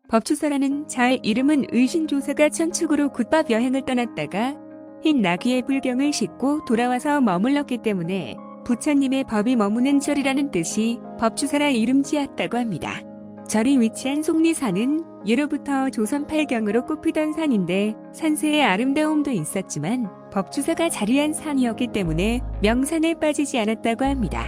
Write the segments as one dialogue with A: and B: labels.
A: 법주사라는 잘 이름은 의신조사가 천축으로 굿밥 여행을 떠났다가 흰 나귀의 불경을 싣고 돌아와서 머물렀기 때문에 부처님의 법이 머무는 절이라는 뜻이 법주사라 이름 지었다고 합니다. 절이 위치한 속리산은 예로부터 조선 8경으로 꼽히던 산인데 산세의 아름다움도 있었지만 법주사가 자리한 산이었기 때문에 명산에 빠지지 않았다고 합니다.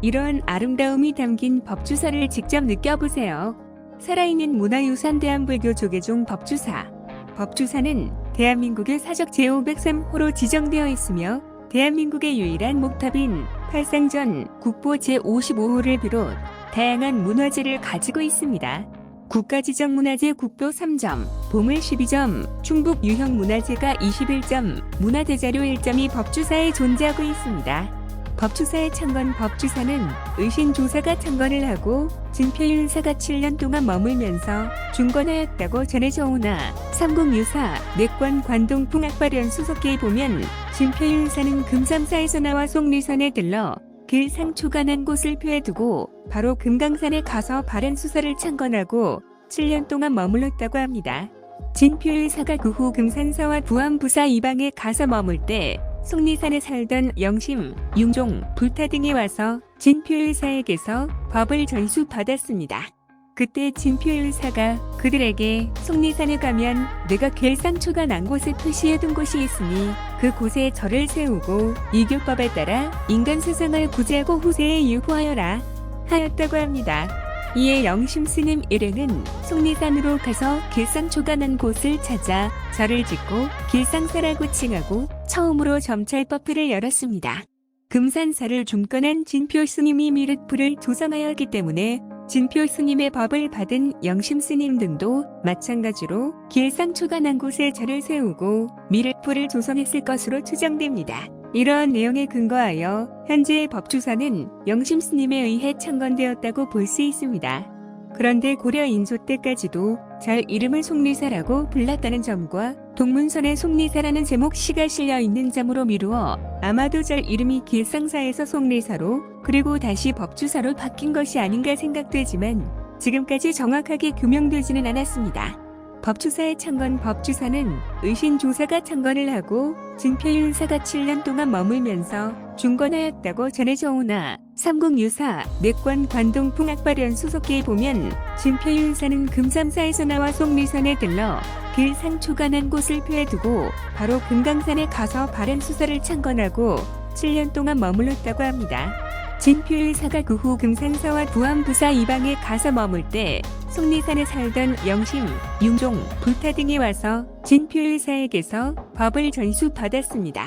A: 이러한 아름다움이 담긴 법주사를 직접 느껴보세요. 살아있는 문화유산 대한불교 조계종 법주사. 법주사는 대한민국의 사적 제503호로 지정되어 있으며 대한민국의 유일한 목탑인 팔상전 국보 제55호를 비롯 다양한 문화재를 가지고 있습니다. 국가지정문화재 국보 3점, 보물 12점, 충북 유형문화재가 21점, 문화대자료 1점이 법주사에 존재하고 있습니다. 법주사의 창건. 법주사는 의신조사가 창건을 하고 진표율사가 7년 동안 머물면서 중건하였다고 전해져 오나 삼국유사 내권 관동풍악발현 수석기에 보면 진표율사는 금삼사에서 나와 속리산에 들러 길상초가 난 곳을 표해두고 바로 금강산에 가서 바른 수사를 창건하고 7년 동안 머물렀다고 합니다. 진표율사가 그 후 금산사와 부암부사 이방에 가서 머물 때 속리산에 살던 영심, 융종, 불타 등이 와서 진표율사에게서 법을 전수받았습니다. 그때 진표율사가 그들에게 속리산에 가면 내가 길상초가 난 곳에 표시해둔 곳이 있으니 그곳에 절을 세우고 이교법에 따라 인간 세상을 구제하고 후세에 유후하여라 하였다고 합니다. 이에 영심스님 일행은 속리산으로 가서 길상초가 난 곳을 찾아 절을 짓고 길상사라고 칭하고 처음으로 점찰법회를 열었습니다. 금산사를 중건한 진표스님이 미륵불을 조성하였기 때문에 진표스님의 법을 받은 영심스님 등도 마찬가지로 길상초가 난 곳에 절을 세우고 미륵불을 조성했을 것으로 추정됩니다. 이러한 내용에 근거하여 현재의 법주사는 영심스님에 의해 창건되었다고 볼 수 있습니다. 그런데 고려 인조 때까지도 절 이름을 속리사라고 불렀다는 점과 동문선에 속리사라는 제목 시가 실려 있는 점으로 미루어 아마도 절 이름이 길상사에서 속리사로 그리고 다시 법주사로 바뀐 것이 아닌가 생각되지만 지금까지 정확하게 규명되지는 않았습니다. 법주사의 창건. 법주사는 의신조사가 창건을 하고 진표율사가 7년 동안 머물면서 중건하였다고 전해져 오나 삼국유사 내권 관동풍악발현 수석기에 보면 진표율사는 금삼사에서 나와 속리산에 들러 길상초가 난 곳을 표해두고 바로 금강산에 가서 바른 수사를 창건하고 7년 동안 머물렀다고 합니다. 진표율사가 그 후 금산사와 부암부사 이방에 가서 머물 때 속리산에 살던 영심, 융종, 불타 등이 와서 진표율사에게서 법을 전수받았습니다.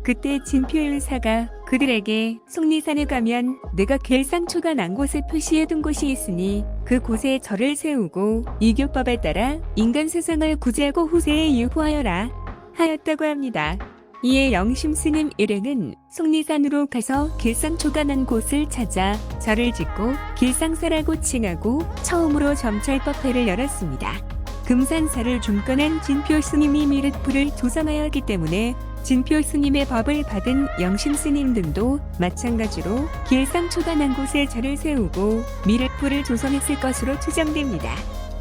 A: 그때 진표율사가 그들에게 속리산에 가면 내가 길상초가 난 곳에 표시해둔 곳이 있으니 그곳에 절을 세우고 이교법에 따라 인간 세상을 구제하고 후세에 유후하여라 하였다고 합니다. 이에 영심스님 일행은 속리산으로 가서 길상초가 난 곳을 찾아 절을 짓고 길상사라고 칭하고 처음으로 점찰법회를 열었습니다. 금산사를 중건한 진표스님이 미륵불을 조성하였기 때문에 진표스님의 법을 받은 영심스님 등도 마찬가지로 길상초가 난 곳에 절을 세우고 미륵불을 조성했을 것으로 추정됩니다.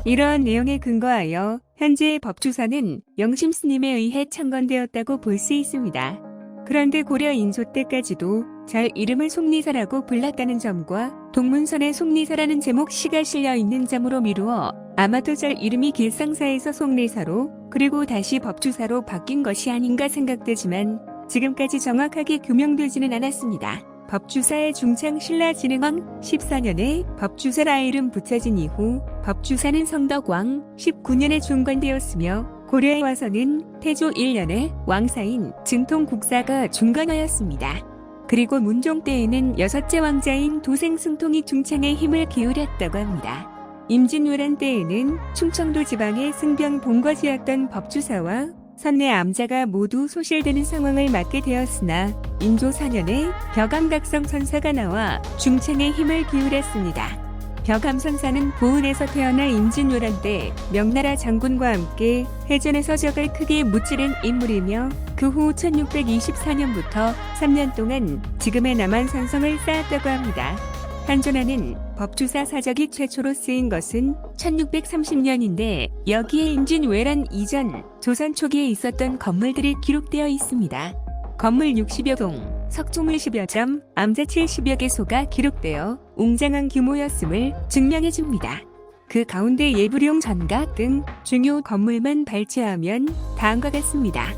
A: 이러한 내용에 근거하여 현재의 법주사는 영심스님에 의해 창건되었다고 볼 수 있습니다. 그런데 고려 인조 때까지도 절 이름을 속리사라고 불렀다는 점과 동문선에 속리사라는 제목 시가 실려 있는 점으로 미루어 아마도 절 이름이 길상사에서 속리사로 그리고 다시 법주사로 바뀐 것이 아닌가 생각되지만 지금까지 정확하게 규명되지는 않았습니다. 법주사의 중창 신라진흥왕 14년에 법주사라 이름 붙여진 이후 법주사는 성덕왕 19년에 중건되었으며 고려에 와서는 태조 1년에 왕사인 증통국사가 중건하였습니다. 그리고 문종 때에는 여섯째 왕자인 도생승통이 중창에 힘을 기울였다고 합니다. 임진왜란 때에는 충청도 지방의 승병 본거지였던 법주사와 선내 암자가 모두 소실되는 상황을 맞게 되었으나 인조 4년에 벼감각성 선사가 나와 중창에 힘을 기울였습니다. 벼감선사는 보은에서 태어나 임진왜란 때 명나라 장군과 함께 해전에서 적을 크게 무찌른 인물이며 그 후 1624년부터 3년 동안 지금의 남한산성을 쌓았다고 합니다. 한존하는 법주사 사적이 최초로 쓰인 것은 1630년인데 여기에 임진 외란 이전 조선 초기에 있었던 건물들이 기록되어 있습니다. 건물 60여 동, 석조물 10여 점, 암자 70여 개소가 기록되어 웅장한 규모였음을 증명해줍니다. 그 가운데 예불용 전각 등 중요 건물만 발췌하면 다음과 같습니다.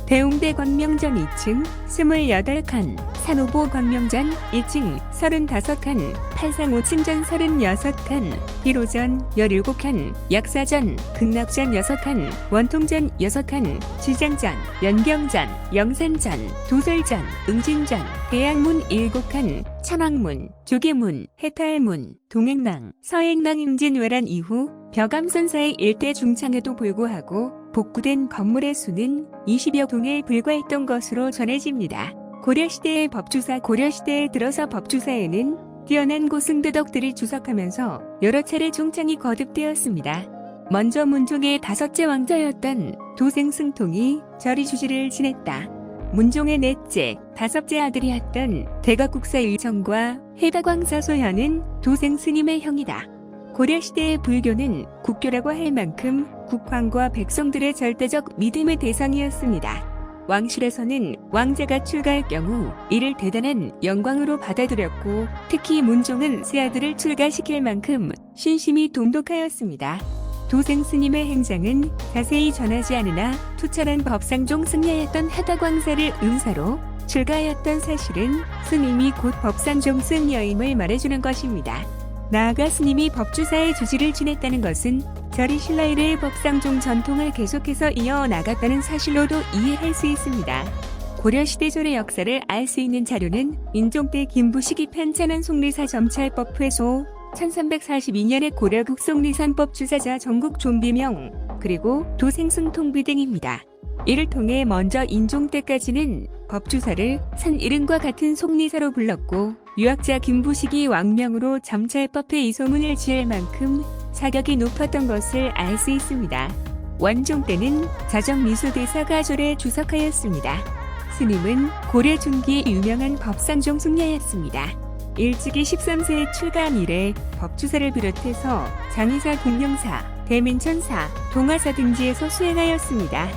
A: 대웅대 광명전 2층 28칸, 산호보 광명전 1층 35칸, 판상 5층전 36칸, 비로전 17칸, 약사전, 극락전 6칸, 원통전 6칸, 지장전, 연경전, 영산전, 도설전, 응진전, 대양문 7칸, 천왕문, 조계문, 해탈문, 동행랑, 서행랑 임진왜란 이후 벼감선사의 일대 중창에도 불구하고 복구된 건물의 수는 20여 동에 불과했던 것으로 전해집니다. 고려시대의 법주사 고려시대에 들어서 법주사에는 뛰어난 고승대덕들이 주석하면서 여러 차례 중창이 거듭되었습니다. 먼저 문종의 5째 왕자였던 도생승통이 절이 주지를 지냈다. 문종의 4째, 5째 아들이었던 대각국사 일정과 해다광사 소현은 도생스님의 형이다. 고려시대의 불교는 국교라고 할 만큼 국왕과 백성들의 절대적 믿음의 대상이었습니다. 왕실에서는 왕자가 출가할 경우 이를 대단한 영광으로 받아들였고 특히 문종은 새 아들을 출가시킬 만큼 신심이 돈독하였습니다. 도생스님의 행장은 자세히 전하지 않으나 투철한 법상종 승려였던 해다광사를 은사로 출가하였던 사실은 스님이 곧 법상종 승려임을 말해주는 것입니다. 나아가 스님이 법주사의 주지를 지냈다는 것은 절이 신라 이래의 법상종 전통을 계속해서 이어나갔다는 사실로도 이해할 수 있습니다. 고려시대 절의 역사를 알 수 있는 자료는 인종 때 김부식이 편찬한 속리사 점찰법 회소, 1342년의 고려국 속리산법 주사자 전국 좀비명, 그리고 도생승통비 등입니다. 이를 통해 먼저 인종 때까지는 법주사를 산 이름과 같은 속리사로 불렀고 유학자 김부식이 왕명으로 점찰법회 이소문을 지을 만큼 사격이 높았던 것을 알 수 있습니다. 원종 때는 자정미수대사가 절에 주석하였습니다. 스님은 고려 중기의 유명한 법상종 승려였습니다. 일찍이 13세에 출가한 이래 법주사를 비롯해서 장의사, 공명사, 대민천사, 동화사 등지에서 수행하였습니다.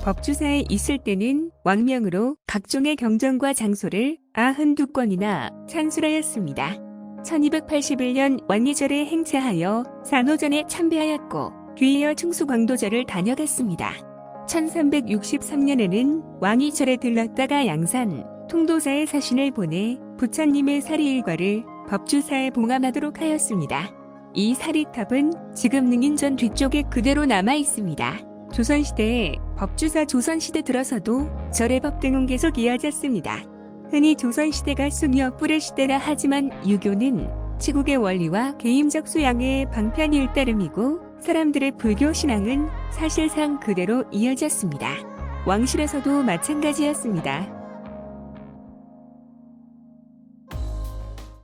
A: 법주사에 있을 때는 왕명으로 각종의 경전과 장소를 92건이나 찬술하였습니다. 1281년 왕이절에 행차하여 산호전에 참배하였고 뒤이어 충수광도절을 다녀갔습니다. 1363년에는 왕이절에 들렀다가 양산, 통도사의 사신을 보내 부처님의 사리일과를 법주사에 봉함하도록 하였습니다. 이 사리탑은 지금 능인전 뒤쪽에 그대로 남아 있습니다. 조선시대에 법주사 조선시대 들어서도 절의 법등은 계속 이어졌습니다. 흔히 조선시대가 숭여 뿔의 시대라 하지만 유교는 치국의 원리와 개인적 수양의 방편이 일따름이고 사람들의 불교 신앙은 사실상 그대로 이어졌습니다. 왕실에서도 마찬가지였습니다.